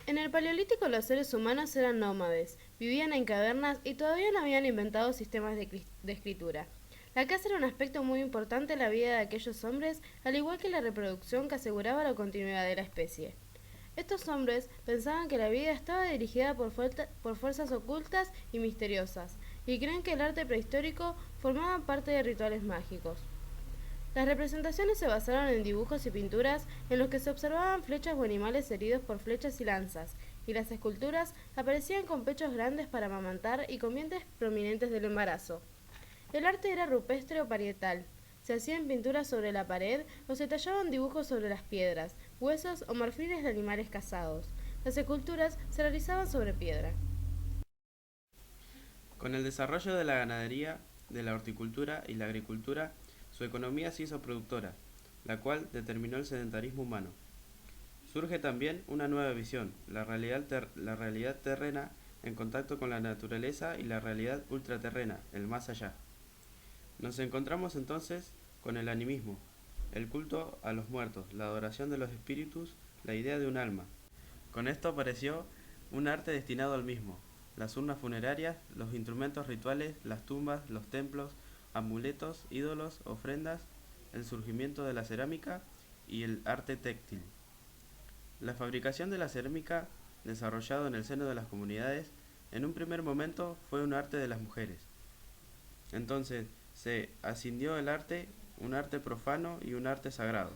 En el Paleolítico los seres humanos eran nómades, vivían en cavernas y todavía no habían inventado sistemas de escritura. La caza era un aspecto muy importante en la vida de aquellos hombres, al igual que la reproducción que aseguraba la continuidad de la especie. Estos hombres pensaban que la vida estaba dirigida por fuerzas ocultas y misteriosas, y creen que el arte prehistórico formaba parte de rituales mágicos. Las representaciones se basaron en dibujos y pinturas en los que se observaban flechas o animales heridos por flechas y lanzas, y las esculturas aparecían con pechos grandes para amamantar y con vientres prominentes del embarazo. El arte era rupestre o parietal. Se hacían pinturas sobre la pared o se tallaban dibujos sobre las piedras, huesos o marfiles de animales cazados. Las esculturas se realizaban sobre piedra. Con el desarrollo de la ganadería, de la horticultura y la agricultura, su economía se hizo productora, la cual determinó el sedentarismo humano. Surge también una nueva visión, la realidad terrena en contacto con la naturaleza y la realidad ultraterrena, el más allá. Nos encontramos entonces con el animismo, el culto a los muertos, la adoración de los espíritus, la idea de un alma. Con esto apareció un arte destinado al mismo, las urnas funerarias, los instrumentos rituales, las tumbas, los templos, amuletos, ídolos, ofrendas, el surgimiento de la cerámica y el arte téctil. La fabricación de la cerámica, desarrollado en el seno de las comunidades, en un primer momento fue un arte de las mujeres. Entonces se ascindió el arte, un arte profano y un arte sagrado.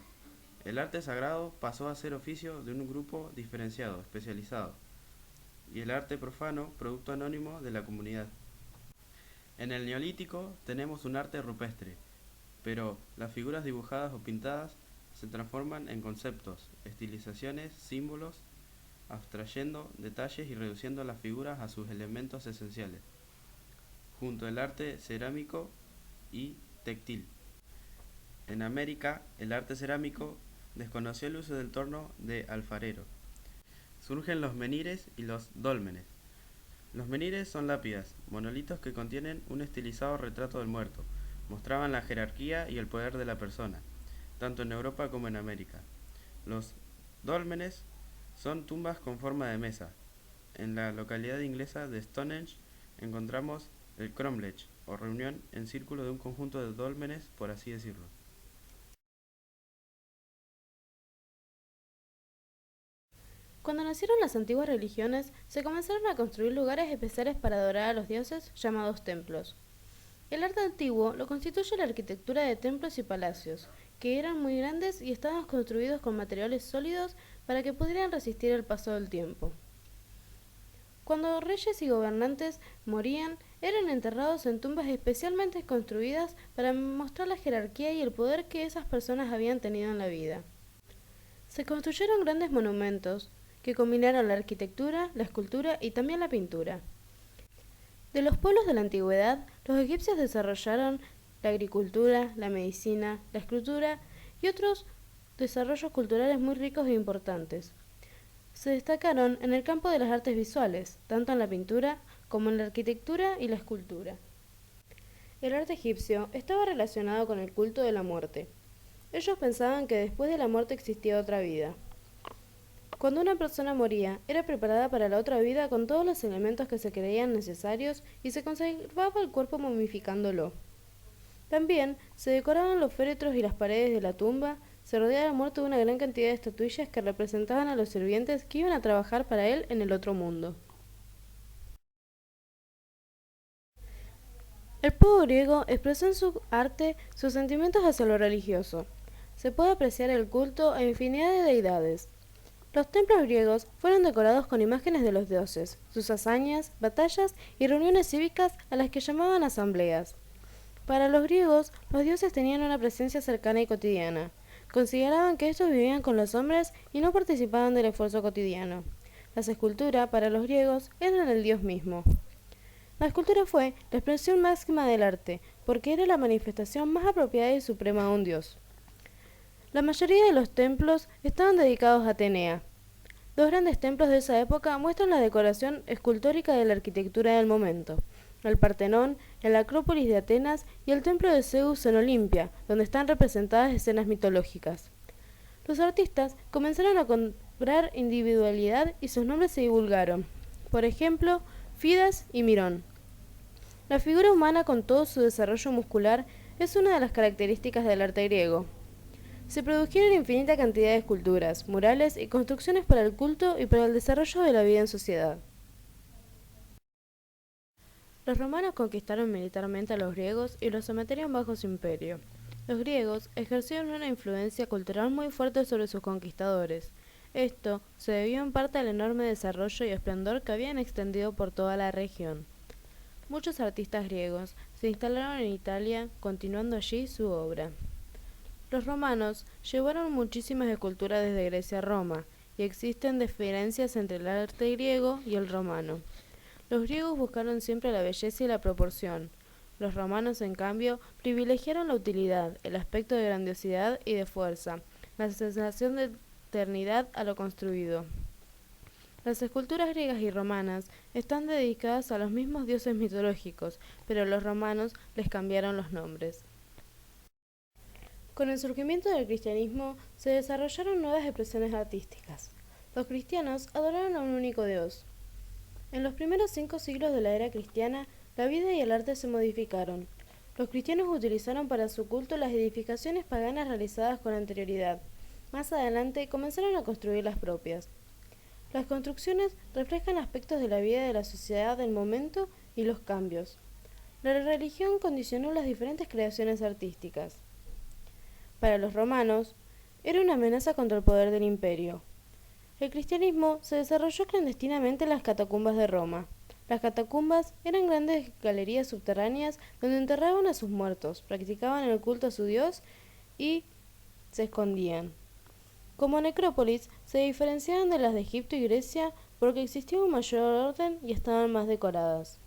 El arte sagrado pasó a ser oficio de un grupo diferenciado, especializado, y el arte profano, producto anónimo de la comunidad. En el Neolítico tenemos un arte rupestre, pero las figuras dibujadas o pintadas se transforman en conceptos, estilizaciones, símbolos, abstrayendo detalles y reduciendo las figuras a sus elementos esenciales, junto al arte cerámico y textil. En América, el arte cerámico desconoció el uso del torno de alfarero. Surgen los menires y los dólmenes. Los menires son lápidas, monolitos que contienen un estilizado retrato del muerto. Mostraban la jerarquía y el poder de la persona, tanto en Europa como en América. Los dólmenes son tumbas con forma de mesa. En la localidad inglesa de Stonehenge encontramos el cromlech, o reunión en círculo de un conjunto de dólmenes, por así decirlo. Cuando nacieron las antiguas religiones, se comenzaron a construir lugares especiales para adorar a los dioses llamados templos. El arte antiguo lo constituye la arquitectura de templos y palacios, que eran muy grandes y estaban construidos con materiales sólidos para que pudieran resistir el paso del tiempo. Cuando reyes y gobernantes morían, eran enterrados en tumbas especialmente construidas para mostrar la jerarquía y el poder que esas personas habían tenido en la vida. Se construyeron grandes monumentos, que combinaron la arquitectura, la escultura y también la pintura. De los pueblos de la antigüedad, los egipcios desarrollaron la agricultura, la medicina, la escritura y otros desarrollos culturales muy ricos e importantes. Se destacaron en el campo de las artes visuales, tanto en la pintura como en la arquitectura y la escultura. El arte egipcio estaba relacionado con el culto de la muerte. Ellos pensaban que después de la muerte existía otra vida. Cuando una persona moría, era preparada para la otra vida con todos los elementos que se creían necesarios y se conservaba el cuerpo momificándolo. También se decoraban los féretros y las paredes de la tumba, se rodeaba al muerto de una gran cantidad de estatuillas que representaban a los sirvientes que iban a trabajar para él en el otro mundo. El pueblo griego expresó en su arte sus sentimientos hacia lo religioso. Se puede apreciar el culto a infinidad de deidades. Los templos griegos fueron decorados con imágenes de los dioses, sus hazañas, batallas y reuniones cívicas a las que llamaban asambleas. Para los griegos, los dioses tenían una presencia cercana y cotidiana. Consideraban que estos vivían con los hombres y no participaban del esfuerzo cotidiano. Las esculturas, para los griegos, eran el dios mismo. La escultura fue la expresión máxima del arte, porque era la manifestación más apropiada y suprema de un dios. La mayoría de los templos estaban dedicados a Atenea. Dos grandes templos de esa época muestran la decoración escultórica de la arquitectura del momento: el Partenón en la Acrópolis de Atenas y el templo de Zeus en Olimpia, donde están representadas escenas mitológicas. Los artistas comenzaron a lograr individualidad y sus nombres se divulgaron. Por ejemplo, Fidas y Mirón. La figura humana con todo su desarrollo muscular es una de las características del arte griego. Se produjeron infinita cantidad de esculturas, murales y construcciones para el culto y para el desarrollo de la vida en sociedad. Los romanos conquistaron militarmente a los griegos y los sometieron bajo su imperio. Los griegos ejercieron una influencia cultural muy fuerte sobre sus conquistadores. Esto se debió en parte al enorme desarrollo y esplendor que habían extendido por toda la región. Muchos artistas griegos se instalaron en Italia, continuando allí su obra. Los romanos llevaron muchísimas esculturas desde Grecia a Roma, y existen diferencias entre el arte griego y el romano. Los griegos buscaron siempre la belleza y la proporción. Los romanos, en cambio, privilegiaron la utilidad, el aspecto de grandiosidad y de fuerza, la sensación de eternidad a lo construido. Las esculturas griegas y romanas están dedicadas a los mismos dioses mitológicos, pero los romanos les cambiaron los nombres. Con el surgimiento del cristianismo se desarrollaron nuevas expresiones artísticas. Los cristianos adoraron a un único Dios. En los primeros 5 siglos de la era cristiana, la vida y el arte se modificaron. Los cristianos utilizaron para su culto las edificaciones paganas realizadas con anterioridad. Más adelante comenzaron a construir las propias. Las construcciones reflejan aspectos de la vida de la sociedad del momento y los cambios. La religión condicionó las diferentes creaciones artísticas. Para los romanos, era una amenaza contra el poder del imperio. El cristianismo se desarrolló clandestinamente en las catacumbas de Roma. Las catacumbas eran grandes galerías subterráneas donde enterraban a sus muertos, practicaban el culto a su dios y se escondían. Como necrópolis, se diferenciaban de las de Egipto y Grecia porque existía un mayor orden y estaban más decoradas.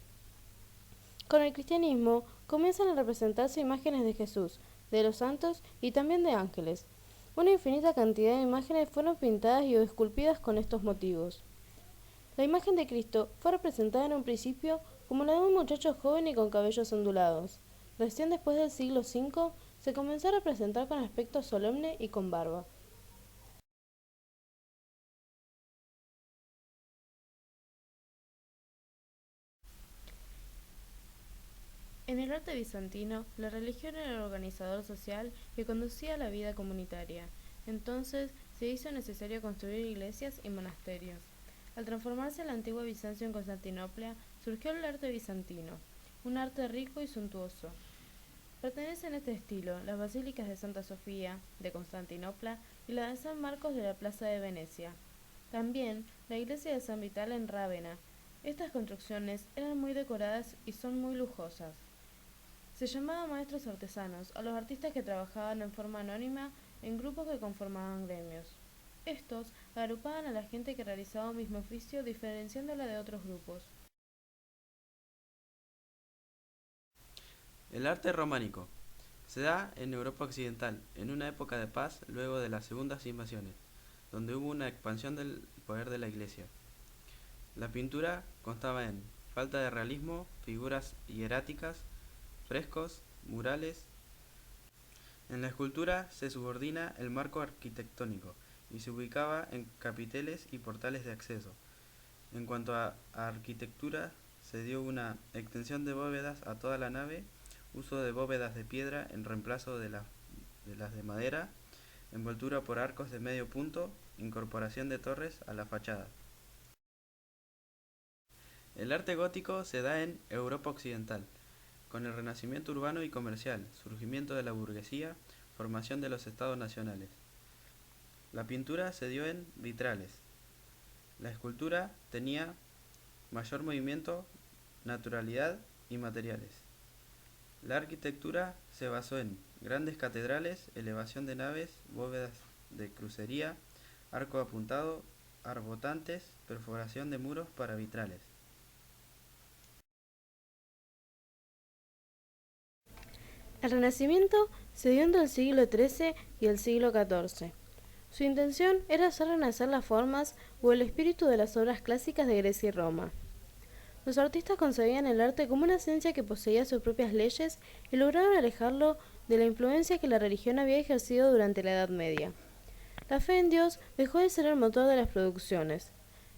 Con el cristianismo comienzan a representarse imágenes de Jesús, de los santos y también de ángeles. Una infinita cantidad de imágenes fueron pintadas y esculpidas con estos motivos. La imagen de Cristo fue representada en un principio como la de un muchacho joven y con cabellos ondulados. Recién después del siglo V se comenzó a representar con aspecto solemne y con barba. En el arte bizantino, la religión era el organizador social que conducía la vida comunitaria. Entonces, se hizo necesario construir iglesias y monasterios. Al transformarse la antigua Bizancio en Constantinopla, surgió el arte bizantino, un arte rico y suntuoso. Pertenecen a este estilo las basílicas de Santa Sofía, de Constantinopla, y la de San Marcos de la Plaza de Venecia. También la iglesia de San Vital en Rávena. Estas construcciones eran muy decoradas y son muy lujosas. Se llamaba maestros artesanos a los artistas que trabajaban en forma anónima en grupos que conformaban gremios. Estos agrupaban a la gente que realizaba un mismo oficio diferenciándola de otros grupos. El arte románico se da en Europa Occidental, en una época de paz luego de las segundas invasiones, donde hubo una expansión del poder de la Iglesia. La pintura constaba en falta de realismo, figuras hieráticas, frescos, murales. En la escultura se subordina el marco arquitectónico y se ubicaba en capiteles y portales de acceso. En cuanto a arquitectura, se dio una extensión de bóvedas a toda la nave, uso de bóvedas de piedra en reemplazo de las de madera, envoltura por arcos de medio punto, incorporación de torres a la fachada. El arte gótico se da en Europa Occidental, con el renacimiento urbano y comercial, surgimiento de la burguesía, formación de los estados nacionales. La pintura se dio en vitrales. La escultura tenía mayor movimiento, naturalidad y materiales. La arquitectura se basó en grandes catedrales, elevación de naves, bóvedas de crucería, arco apuntado, arbotantes, perforación de muros para vitrales. El Renacimiento se dio entre el siglo XIII y el siglo XIV. Su intención era hacer renacer las formas o el espíritu de las obras clásicas de Grecia y Roma. Los artistas concebían el arte como una ciencia que poseía sus propias leyes y lograron alejarlo de la influencia que la religión había ejercido durante la Edad Media. La fe en Dios dejó de ser el motor de las producciones,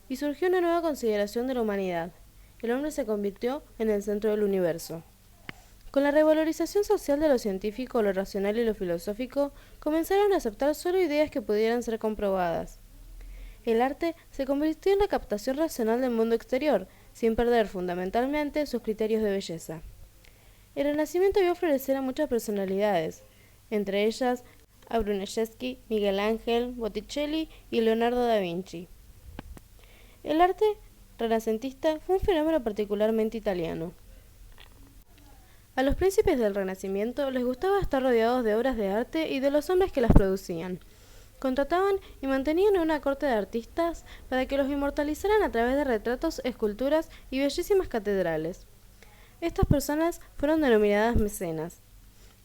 y surgió una nueva consideración de la humanidad. El hombre se convirtió en el centro del universo. Con la revalorización social de lo científico, lo racional y lo filosófico, comenzaron a aceptar solo ideas que pudieran ser comprobadas. El arte se convirtió en la captación racional del mundo exterior, sin perder fundamentalmente sus criterios de belleza. El Renacimiento vio florecer a muchas personalidades, entre ellas a Brunelleschi, Miguel Ángel, Botticelli y Leonardo da Vinci. El arte renacentista fue un fenómeno particularmente italiano. A los príncipes del Renacimiento les gustaba estar rodeados de obras de arte y de los hombres que las producían. Contrataban y mantenían una corte de artistas para que los inmortalizaran a través de retratos, esculturas y bellísimas catedrales. Estas personas fueron denominadas mecenas.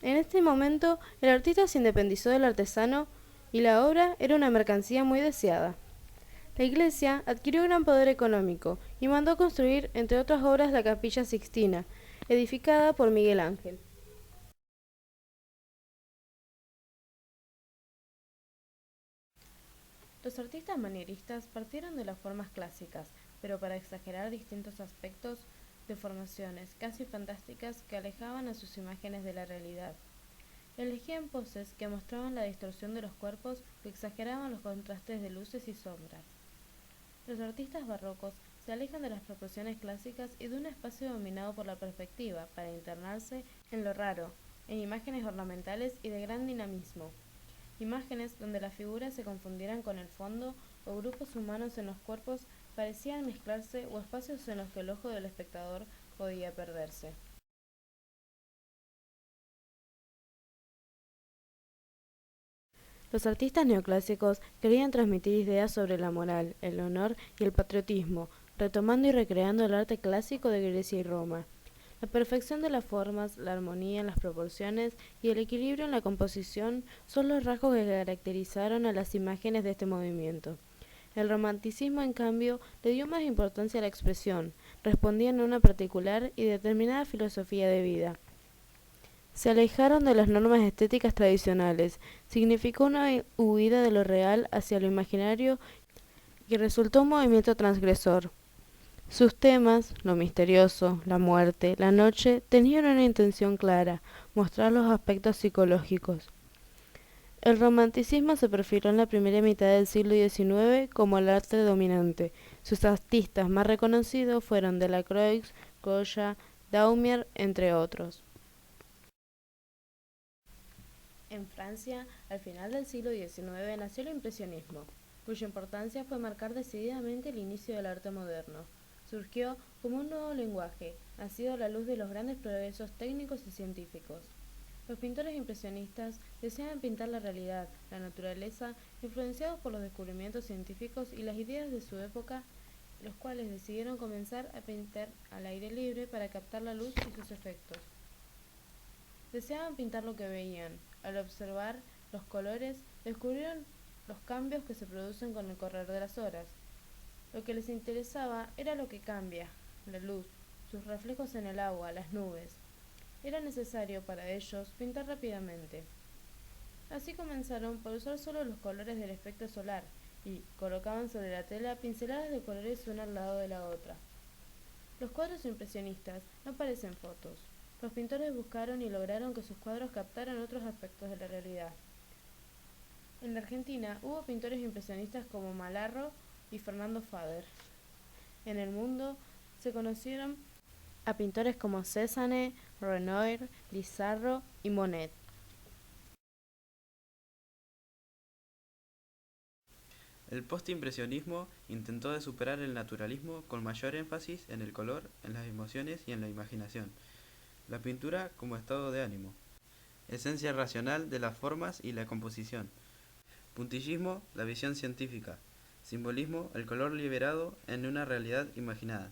En este momento, el artista se independizó del artesano y la obra era una mercancía muy deseada. La Iglesia adquirió gran poder económico y mandó construir, entre otras obras, la Capilla Sixtina, edificada por Miguel Ángel. Los artistas manieristas partieron de las formas clásicas, pero para exagerar distintos aspectos, deformaciones casi fantásticas que alejaban a sus imágenes de la realidad. Elegían poses que mostraban la distorsión de los cuerpos que exageraban los contrastes de luces y sombras. Los artistas barrocos se alejan de las proporciones clásicas y de un espacio dominado por la perspectiva para internarse en lo raro, en imágenes ornamentales y de gran dinamismo. Imágenes donde las figuras se confundieran con el fondo o grupos humanos en los cuerpos parecían mezclarse o espacios en los que el ojo del espectador podía perderse. Los artistas neoclásicos querían transmitir ideas sobre la moral, el honor y el patriotismo, retomando y recreando el arte clásico de Grecia y Roma. La perfección de las formas, la armonía en las proporciones y el equilibrio en la composición son los rasgos que caracterizaron a las imágenes de este movimiento. El romanticismo, en cambio, le dio más importancia a la expresión, respondían a una particular y determinada filosofía de vida. Se alejaron de las normas estéticas tradicionales, significó una huida de lo real hacia lo imaginario y resultó un movimiento transgresor. Sus temas, lo misterioso, la muerte, la noche, tenían una intención clara, mostrar los aspectos psicológicos. El romanticismo se perfiló en la primera mitad del siglo XIX como el arte dominante. Sus artistas más reconocidos fueron Delacroix, Goya, Daumier, entre otros. En Francia, al final del siglo XIX, nació el impresionismo, cuya importancia fue marcar decididamente el inicio del arte moderno. Surgió como un nuevo lenguaje, nacido a la luz de los grandes progresos técnicos y científicos. Los pintores impresionistas deseaban pintar la realidad, la naturaleza, influenciados por los descubrimientos científicos y las ideas de su época, los cuales decidieron comenzar a pintar al aire libre para captar la luz y sus efectos. Deseaban pintar lo que veían. Al observar los colores, descubrieron los cambios que se producen con el correr de las horas. Lo que les interesaba era lo que cambia, la luz, sus reflejos en el agua, las nubes. Era necesario para ellos pintar rápidamente. Así comenzaron por usar solo los colores del espectro solar y colocaban sobre la tela pinceladas de colores una al lado de la otra. Los cuadros impresionistas no parecen fotos. Los pintores buscaron y lograron que sus cuadros captaran otros aspectos de la realidad. En la Argentina hubo pintores impresionistas como Malarro y Fernando Fader. En el mundo se conocieron a pintores como Cézanne, Renoir, Lizarro y Monet. El postimpresionismo intentó de superar el naturalismo con mayor énfasis en el color, en las emociones y en la imaginación. La pintura como estado de ánimo, esencia racional de las formas y la composición. Puntillismo, la visión científica. Simbolismo, el color liberado en una realidad imaginada.